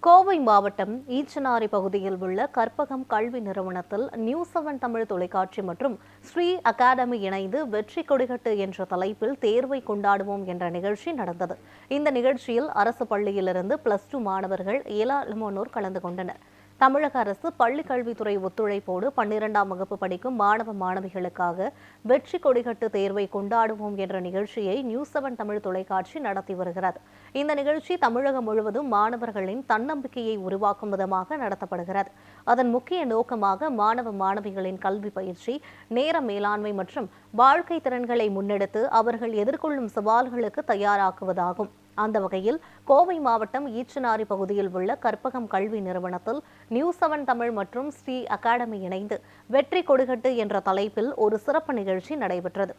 கோவை மாவட்டம் ஈச்சனாரி பகுதியில் உள்ள கற்பகம் கல்வி நிறுவனத்தில் நியூஸ்7 தமிழ் தொலைக்காட்சி மற்றும் ஸ்ரீ அகாடமி இணைந்து வெற்றி கொடிகட்டு என்ற தலைப்பில் தேர்வை கொண்டாடுவோம் என்ற நிகழ்ச்சி நடந்தது. இந்த நிகழ்ச்சியில் அரசு பள்ளியிலிருந்து +2 மாணவர்கள் ஏராளமானோர் கலந்து கொண்டனர். தமிழக அரசு பள்ளிக் கல்வித்துறை ஒத்துழைப்போடு 12ஆம் வகுப்பு படிக்கும் மாணவ மாணவிகளுக்காக வெற்றி கொடிகட்டு தேர்வை கொண்டாடுவோம் என்ற நிகழ்ச்சியை நியூஸ்7 தமிழ் தொலைக்காட்சி நடத்தி வருகிறது. இந்த நிகழ்ச்சி தமிழகம் முழுவதும் மாணவர்களின் தன்னம்பிக்கையை உருவாக்கும் விதமாக நடத்தப்படுகிறது. அதன் முக்கிய நோக்கமாக மாணவ மாணவிகளின் கல்வி பயிற்சி, நேர மேலாண்மை மற்றும் வாழ்க்கை திறன்களை முன்னெடுத்து அவர்கள் எதிர்கொள்ளும் சவால்களுக்கு தயாராக்குவதாகும். அந்த வகையில் கோவை மாவட்டம் ஈச்சனாரி பகுதியில் உள்ள கற்பகம் கல்வி நிறுவனத்தில் நியூஸ்7 தமிழ் மற்றும் ஸ்ரீ அகாடமி இணைந்து வெற்றி கொடிகட்டு என்ற தலைப்பில் ஒரு சிறப்பு நிகழ்ச்சி நடைபெற்றது.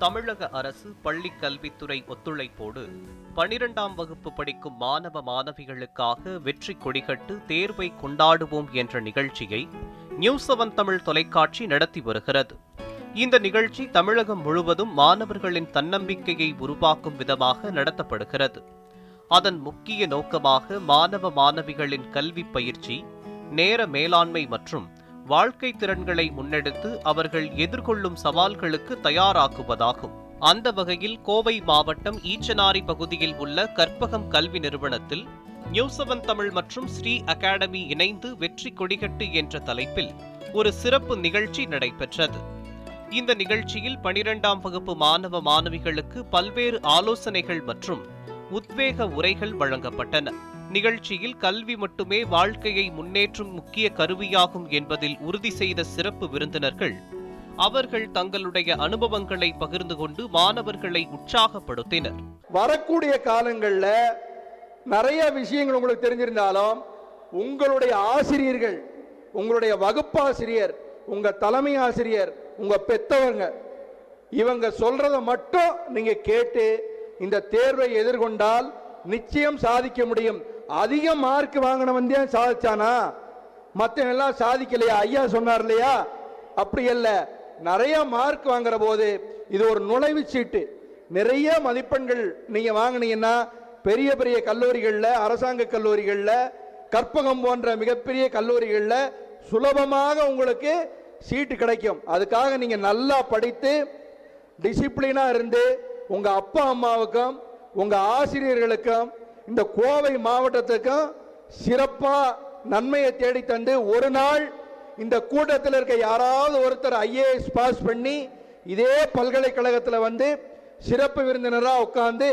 தமிழக அரசு பள்ளிக் கல்வித்துறை ஒத்துழைப்போடு 12ஆம் வகுப்பு படிக்கும் மாணவ மாணவிகளுக்காக வெற்றி கொடிகட்டு தேர்வை கொண்டாடுவோம் என்ற நிகழ்ச்சியை நியூஸ்7 தமிழ் தொலைக்காட்சி நடத்தி வருகிறது. இந்த நிகழ்ச்சி தமிழகம் முழுவதும் மாணவர்களின் தன்னம்பிக்கையை உருவாக்கும் விதமாக நடத்தப்படுகிறது. அதன் முக்கிய நோக்கமாக மாணவ மாணவிகளின் கல்வி பயிற்சி, நேர மேலாண்மை மற்றும் வாழ்க்கை திறன்களை முன்னெடுத்து அவர்கள் எதிர்கொள்ளும் சவால்களுக்கு தயாராக்குவதாகும். அந்த வகையில் கோவை மாவட்டம் ஈச்சனாரி பகுதியில் உள்ள கற்பகம் கல்வி நிறுவனத்தில் நியூஸ்7 தமிழ் மற்றும் ஸ்ரீ அகாடமி இணைந்து வெற்றி கொடிகட்டு என்ற தலைப்பில் ஒரு சிறப்பு நிகழ்ச்சி நடைபெற்றது. இந்த நிகழ்ச்சியில் 12ஆம் வகுப்பு மாணவ மாணவிகளுக்கு பல்வேறு ஆலோசனைகள் மற்றும் உத்வேக உரைகள் வழங்கப்பட்டன. நிகழ்ச்சியில் கல்வி மட்டுமே வாழ்க்கையை முன்னேற்றும் முக்கிய கருவியாகும் என்பதில் உறுதி செய்த சிறப்பு விருந்தினர்கள் அவர்கள் தங்களுடைய அனுபவங்களை பகிர்ந்து கொண்டு மாணவர்களை உற்சாகப்படுத்தினர். வரக்கூடிய காலங்கள்ல நிறைய விஷயங்கள் உங்களுக்கு தெரிஞ்சிருந்தாலும் உங்களுடைய ஆசிரியர்கள், உங்களுடைய வகுப்பாசிரியர், உங்க தலைமை ஆசிரியர், உங்க பெத்தவங்க இவங்க சொல்றத மட்டும் நீங்க கேட்டு இந்த தேர்வை எதிர்கொண்டால் நிச்சயம் சாதிக்க முடியும். அதிக மார்க் வாங்கினவன் தான் சாதிச்சானா, மற்ற எல்லாம் சாதிக்கலையா? ஐயா சொன்னார் இல்லையா, அப்படி அல்ல. நிறைய மார்க் வாங்குற போது இது ஒரு நுழைவு சீட்டு. நிறைய மதிப்பெண்கள் நீங்க வாங்கினீங்கன்னா பெரிய பெரிய கல்லூரிகள்ல, அரசாங்க கல்லூரிகள்ல, கற்பகம் போன்ற மிகப்பெரிய கல்லூரிகள்ல சுலபமாக உங்களுக்கு சீட்டு கிடைக்கும். அதுக்காக நீங்க நல்லா படித்து டிசிப்ளினா இருந்து உங்க அப்பா அம்மாவுக்கும் உங்க ஆசிரியர்களுக்கும் இந்த கோவை மாவட்டத்துக்கும் சிறப்பா நன்மையை தேடி தந்து ஒரு நாள் இந்த கூட்டத்தில் இருக்க யாராவது ஒருத்தர் IAS பாஸ் பண்ணி இதே பல்கலைக்கழகத்தில் வந்து சிறப்பு விருந்தினராக உட்கார்ந்து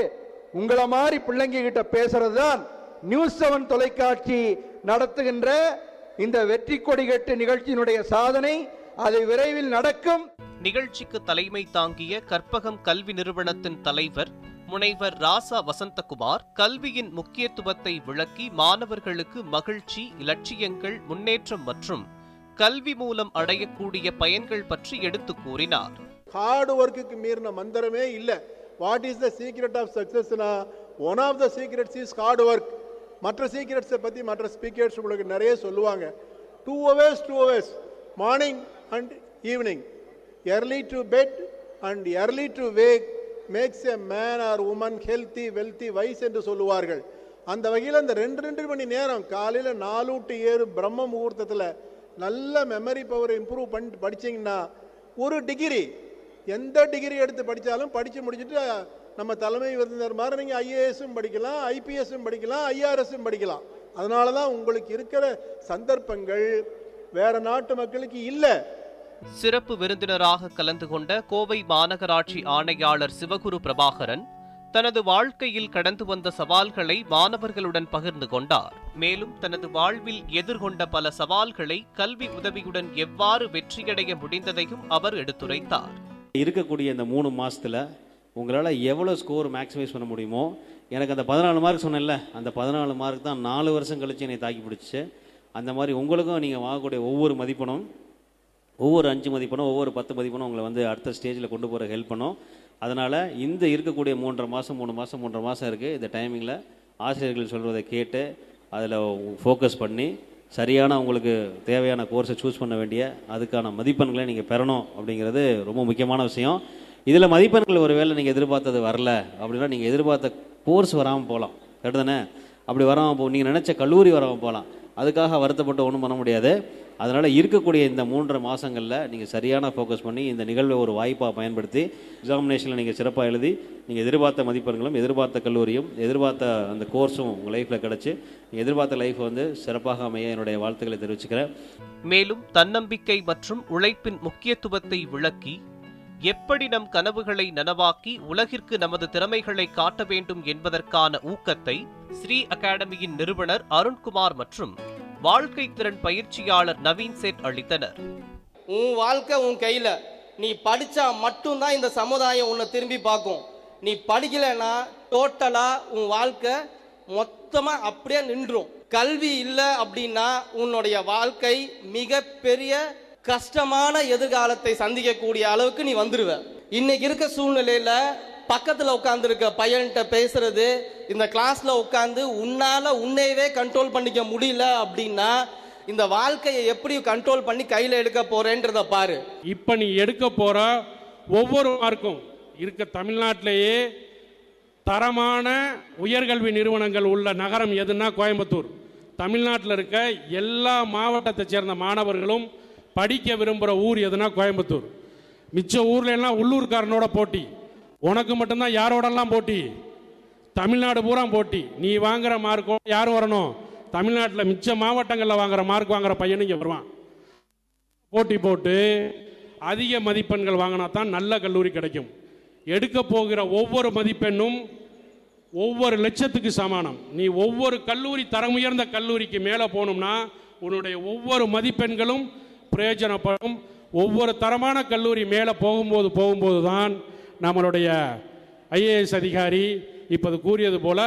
உங்களை மாதிரி பிள்ளைங்க கிட்ட பேசுறது தான் நியூஸ்7 தொலைக்காட்சி நடத்துகின்ற இந்த வெற்றி கொடிகட்டு நிகழ்ச்சியினுடைய சாதனை. அது விரைவில் நடக்கும். நிகழ்ச்சிக்கு தலைமை தாங்கிய கற்பகம் கல்வி நிறுவனத்தின் தலைவர் முனைவர் ராசா வசந்தகுமார் கல்வியின் முக்கியத்துவத்தை விளக்கி மாணவர்களுக்கு மகிழ்ச்சி, இலட்சியங்கள், முன்னேற்றம் மற்றும் கல்வி மூலம் அடையக்கூடிய பயன்கள் பற்றி எடுத்து கூறினார். ஹார்ட் ஒர்க்குக்கு மீறின மந்திரமே இல்லை. What is the secret of சக்சஸ்னா one of the secrets is hard work. மற்ற சீக்ரெட்ஸை பற்றி மற்ற ஸ்பீக்கர்ஸ் உங்களுக்கு நிறைய சொல்லுவாங்க. 2 hours morning and evening, early to bed and early to wake makes a man or woman healthy, wealthy, wise என்று சொல்லுவார்கள். அந்த வகையில் அந்த 2 மணி நேரம் காலையில் 4 to 7 பிரம்ம முகூர்த்தத்தில் நல்ல மெமரி பவர் இம்ப்ரூவ் பண்ணி படிச்சிங்கன்னா ஒரு டிகிரி, எந்த டிகிரி எடுத்து படித்தாலும் படித்து முடிச்சுட்டு நம்ம தலைமை விருந்தினர் மாதிரி நீங்கள் IASம் படிக்கலாம், IPSம் படிக்கலாம், IRSம் படிக்கலாம். அதனால தான் உங்களுக்கு இருக்கிற சந்தர்ப்பங்கள் வேற நாட்டு மக்களுக்கு இல்லை. சிறப்பு விருந்தினராக கலந்து கொண்ட கோவை மாநகராட்சி ஆணையாளர் சிவகுரு பிரபாகரன் தனது வாழ்க்கையில் கடந்து வந்த சவால்களை மாணவர்களுடன் பகிர்ந்து கொண்டார். மேலும் தனது வாழ்வில் எதிர்கொண்ட பல சவால்களை கல்வி உதவியுடன் எவ்வாறு வெற்றியடைய முடிந்ததையும் அவர் எடுத்துரைத்தார். இருக்கக்கூடிய இந்த 3 மாசத்துல உங்களால் எவ்வளோ ஸ்கோர் மேக்ஸிமைஸ் பண்ண முடியுமோ, எனக்கு அந்த 14 மார்க் சொன்னேன்ல, அந்த 14 மார்க் தான் 4 வருஷம் கழிச்சு என்னை தாக்கி பிடிச்சிச்சு. அந்த மாதிரி உங்களுக்கும் நீங்கள் வாங்கக்கூடிய ஒவ்வொரு மதிப்பெண்ணும், ஒவ்வொரு 5 மதிப்பெண்ணும், ஒவ்வொரு 10 மதிப்பெண்ணும் உங்களை வந்து அடுத்த ஸ்டேஜில் கொண்டு போகிற ஹெல்ப் பண்ணும். அதனால் இந்த இருக்கக்கூடிய 3 மாதம் இருக்குது. இந்த டைமிங்கில் ஆசிரியர்கள் சொல்கிறத கேட்டு அதில் ஃபோக்கஸ் பண்ணி சரியான உங்களுக்கு தேவையான கோர்ஸை சூஸ் பண்ண வேண்டிய அதுக்கான மதிப்பெண்களை நீங்கள் பெறணும் அப்படிங்கிறது ரொம்ப முக்கியமான விஷயம். இதில் மதிப்பெண்கள் ஒரு வேளை நீங்கள் எதிர்பார்த்தது வரல அப்படின்னா நீங்கள் எதிர்பார்த்த கோர்ஸ் வராமல் போகலாம், கரெக்டு தானே? அப்படி வராமல் நீங்கள் நினச்ச கல்லூரி வராமல் போகலாம். அதுக்காக வருத்தப்பட்டு ஒன்றும் பண்ண முடியாது. அதனால் இருக்கக்கூடிய இந்த 3.5 மாதங்களில் நீங்கள் சரியான ஃபோக்கஸ் பண்ணி இந்த நிகழ்வை ஒரு வாய்ப்பாக பயன்படுத்தி எக்ஸாமினேஷனில் நீங்கள் சிறப்பாக எழுதி நீங்கள் எதிர்பார்த்த மதிப்பெண்களும் எதிர்பார்த்த கல்லூரியும் எதிர்பார்த்த அந்த கோர்ஸும் உங்கள் லைஃப்பில் கிடச்சி நீங்கள் எதிர்பார்த்த லைஃப் வந்து சிறப்பாக அமைய என்னுடைய வாழ்த்துக்களை தெரிவிச்சுக்கிறேன். மேலும் தன்னம்பிக்கை மற்றும் உழைப்பின் முக்கியத்துவத்தை விளக்கி எப்படி நம் கனவுகளை நனவாக்கி உலகிற்கு நமது திறமைகளை காட்ட வேண்டும் என்பதற்கான ஊக்கத்தை ஸ்ரீ அகாடமியின் நிறுவனர் அருண்குமார் மற்றும் வாழ்க்கை திறன் பயிற்சியாளர் நவீன் சேட் அளித்தனர். உன் வாழ்க்கை உன் கையில, நீ படிச்சா மட்டும்தான் இந்த சமுதாயம் உன்னை திரும்பி பார்க்கும். நீ படிக்கலைன்னா டோட்டலா உன் வாழ்க்கை மொத்தமா அப்படியே நின்றும். கல்வி இல்லை அப்படின்னா உன்னுடைய வாழ்க்கை மிகப்பெரிய கஷ்டமான எதிர்காலத்தை சந்திக்கக்கூடிய அளவுக்கு நீ வந்துருவ. இன்னைக்கு இருக்க சூழ்நிலையில பக்கத்துல உட்கார்ந்துருக்க பையன்கிட்ட பேசுறது, இந்த கிளாஸ்ல உட்கார்ந்து உன்னால உன்னையவே கண்ட்ரோல் பண்ணிக்க முடியல அப்படின்னா இந்த வாழ்க்கையை எப்படி கண்ட்ரோல் பண்ணி கையில எடுக்க போறேன்றத பாரு. இப்ப நீ எடுக்க போற ஒவ்வொரு மார்க்கும் இருக்க தமிழ்நாட்டிலேயே தரமான உயர்கல்வி நிறுவனங்கள் உள்ள நகரம் எதுன்னா கோயம்புத்தூர். தமிழ்நாட்டில் இருக்க எல்லா மாவட்டத்தை சேர்ந்த மாணவர்களும் படிக்க விரும்புகிற ஊர் எதுனா கோயம்புத்தூர். மிச்ச ஊர்ல எல்லாம் உள்ளூர்காரனோட போட்டி, உனக்கு மட்டும்தான் யாரோடலாம் போட்டி? தமிழ்நாடு பூரா போட்டி. நீ வாங்குற மார்க்கோ யார் வரணும்? தமிழ்நாட்டில் மிச்ச மாவட்டங்களில் வாங்குற மார்க் வாங்குற பையனும் இங்கே வருவான். போட்டி போட்டு அதிக மதிப்பெண்கள் வாங்கினா தான் நல்ல கல்லூரி கிடைக்கும். எடுக்க போகிற ஒவ்வொரு மதிப்பெண்ணும் ஒவ்வொரு லட்சத்துக்கு சமானம். நீ ஒவ்வொரு கல்லூரி தரமுயர்ந்த கல்லூரிக்கு மேலே போகணும்னா உன்னுடைய ஒவ்வொரு மதிப்பெண்களும் பிரயோஜனப்படும். ஒவ்வொரு தரமான கல்லூரி மேலே போகும்போது தான் நம்மளுடைய ஐஏஎஸ் அதிகாரி இப்போது கூறியது போல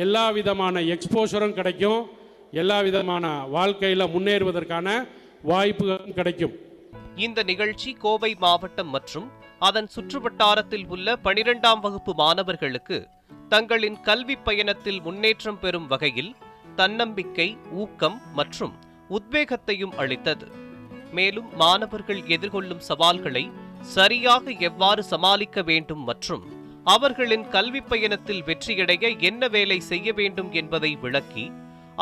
எல்லா விதமான எக்ஸ்போஷரும் கிடைக்கும், எல்லா விதமான வாழ்க்கையில் முன்னேறுவதற்கான வாய்ப்புகளும் கிடைக்கும். இந்த நிகழ்ச்சி கோவை மாவட்டம் மற்றும் அதன் சுற்றுவட்டாரத்தில் உள்ள 12ஆம் வகுப்பு மாணவர்களுக்கு தங்களின் கல்வி பயணத்தில் முன்னேற்றம் பெறும் வகையில் தன்னம்பிக்கை, ஊக்கம் மற்றும் உத்வேகத்தையும் அளித்தது. மேலும் மாணவர்கள் எதிர்கொள்ளும் சவால்களை சரியாக எவ்வாறு சமாளிக்க வேண்டும் மற்றும் அவர்களின் கல்வி பயணத்தில் வெற்றியடைய என்ன வேலை செய்ய வேண்டும் என்பதை விளக்கி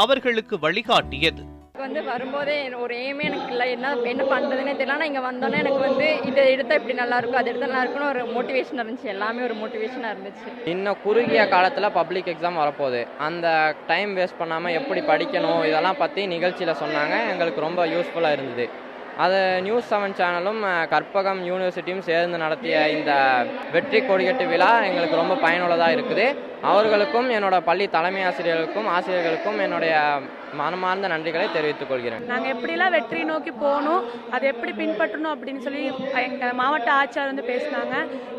அவர்களுக்கு வழிகாட்டியது. வரும்போதே ஒரு எய்மே எனக்கு இல்லை, என்ன பண்ணுறதுன்னே தெரியல. ஆனால் இங்கே வந்தோன்னே எனக்கு இதை எடுத்தால் இப்படி நல்லா இருக்கும், அது எடுத்தால் நல்லா இருக்குன்னு ஒரு மோட்டிவேஷன் இருந்துச்சு. எல்லாமே ஒரு மோட்டிவேஷனாக இருந்துச்சு. இன்னும் குறுகிய காலத்தில் பப்ளிக் எக்ஸாம் வரப்போகுது. அந்த டைம் வேஸ்ட் பண்ணாமல் எப்படி படிக்கணும் இதெல்லாம் பற்றி நிகழ்ச்சியில் சொன்னாங்க. எங்களுக்கு ரொம்ப யூஸ்ஃபுல்லாக இருந்தது. அது நியூஸ் 7 சேனலும் கற்பகம் யூனிவர்சிட்டியும் சேர்ந்து நடத்திய இந்த வெற்றி கொடிகட்டு விழா எங்களுக்கு ரொம்ப பயனுள்ளதாக இருக்குது. அவர்களுக்கும் என்னோட பள்ளி தலைமை ஆசிரியர்களுக்கும் ஆசிரியர்களுக்கும் என்னுடைய மனமார்ந்த நன்றிகளை தெரிவித்துக் கொள்கிறேன். நாங்கள் எப்படிலாம் வெற்றி நோக்கி போகணும், அதை எப்படி பின்பற்றணும் அப்படின்னு சொல்லி எங்கள் மாவட்ட ஆட்சியாளர் பேசினாங்க.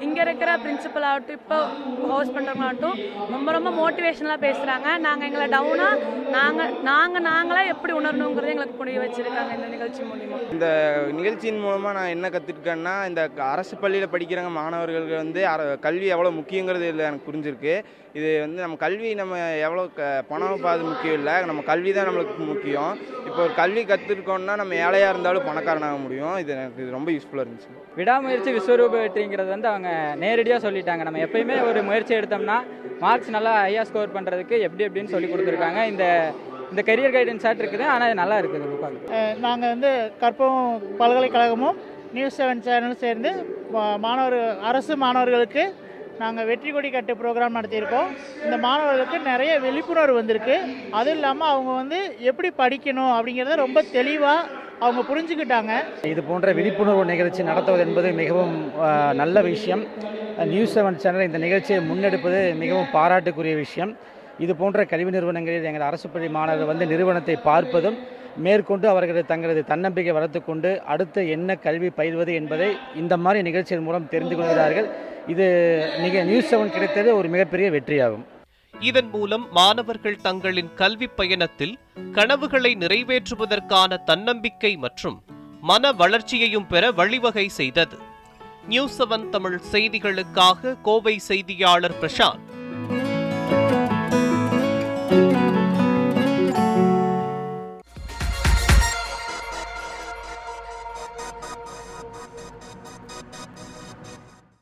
இங்கே இருக்கிற பிரின்சிபல் ஆகட்டும், இப்போ ஹவுஸ் பண்ணுறவங்களாகட்டும் ரொம்ப ரொம்ப மோட்டிவேஷனலாக பேசுகிறாங்க. நாங்கள் எங்களை டவுனாக நாங்களாக எப்படி உணரணுங்கிறத எங்களுக்கு புரிய வச்சுருக்காங்க இந்த நிகழ்ச்சி மூலிமா. இந்த நிகழ்ச்சியின் மூலமாக நான் என்ன கற்றுருக்கேன்னா, இந்த அரசு பள்ளியில் படிக்கிறவங்க மாணவர்களுக்கு கல்வி எவ்வளோ முக்கியங்கிறது இல்லை எனக்கு புரிஞ்சிருக்கு. இது நம்ம கல்வி நம்ம எவ்வளோ பணம் பார்த்து முக்கியம் இல்லை, நம்ம கல்வி தான் நம்மளுக்கு முக்கியம். இப்போ ஒரு கல்வி கற்றுருக்கோம்னா நம்ம ஏழையாக இருந்தாலும் பணக்காரனாக முடியும். இது எனக்கு ரொம்ப யூஸ்ஃபுல்லாக இருந்துச்சு. விடாமுயற்சி விஸ்வரூப வெற்றிங்கிறது அவங்க நேரடியாக சொல்லிட்டாங்க. நம்ம எப்பயுமே ஒரு முயற்சி எடுத்தோம்னா மார்க்ஸ் நல்லா ஹையாக ஸ்கோர் பண்ணுறதுக்கு எப்படின்னு சொல்லி கொடுத்துருக்காங்க. இந்த கரியர் கைடன்ஸ் சாட் இருக்குது, ஆனால் இது நல்லா இருக்குது. நாங்கள் கற்பகம் பல்கலைக்கழகமும் நியூஸ் 7 சேனலும் சேர்ந்து அரசு மாணவர்களுக்கு நாங்கள் வெற்றி கொடி கட்டு ப்ரோக்ராம் நடத்தியிருக்கோம். இந்த மாணவர்களுக்கு நிறைய விழிப்புணர்வு வந்திருக்கு. அதுவும் இல்லாமல் அவங்க எப்படி படிக்கணும் அப்படிங்கிறத ரொம்ப தெளிவாக அவங்க புரிஞ்சுக்கிட்டாங்க. இது போன்ற விழிப்புணர்வு நிகழ்ச்சி நடத்துவது என்பது மிகவும் நல்ல விஷயம். நியூஸ் 7 சேனல் இந்த நிகழ்ச்சியை முன்னெடுப்பது மிகவும் பாராட்டுக்குரிய விஷயம். இது போன்ற கல்வி நிறுவனங்களில் எங்கள் அரசு பள்ளி மாணவர்கள் நிறுவனத்தை பார்ப்பதும் மேற்கொண்டு அவர்கள் தங்களது தன்னம்பிக்கை வளர்த்துக்கொண்டு அடுத்து என்ன கல்வி பயில்வது என்பதை இந்த மாதிரி நிகழ்ச்சியின் மூலம் தெரிந்து கொள்கிறார்கள். இது நியூஸ் 7 கிடைத்தது ஒரு மிகப்பெரிய வெற்றியாகும். இதன் மூலம் மாணவர்கள் தங்களின் கல்வி பயணத்தில் கனவுகளை நிறைவேற்றுவதற்கான தன்னம்பிக்கை மற்றும் மன வளர்ச்சியையும் பெற வழிவகை செய்தது. நியூஸ் 7 தமிழ் செய்திகளுக்காக கோவை செய்தியாளர் பிரசாந்த்.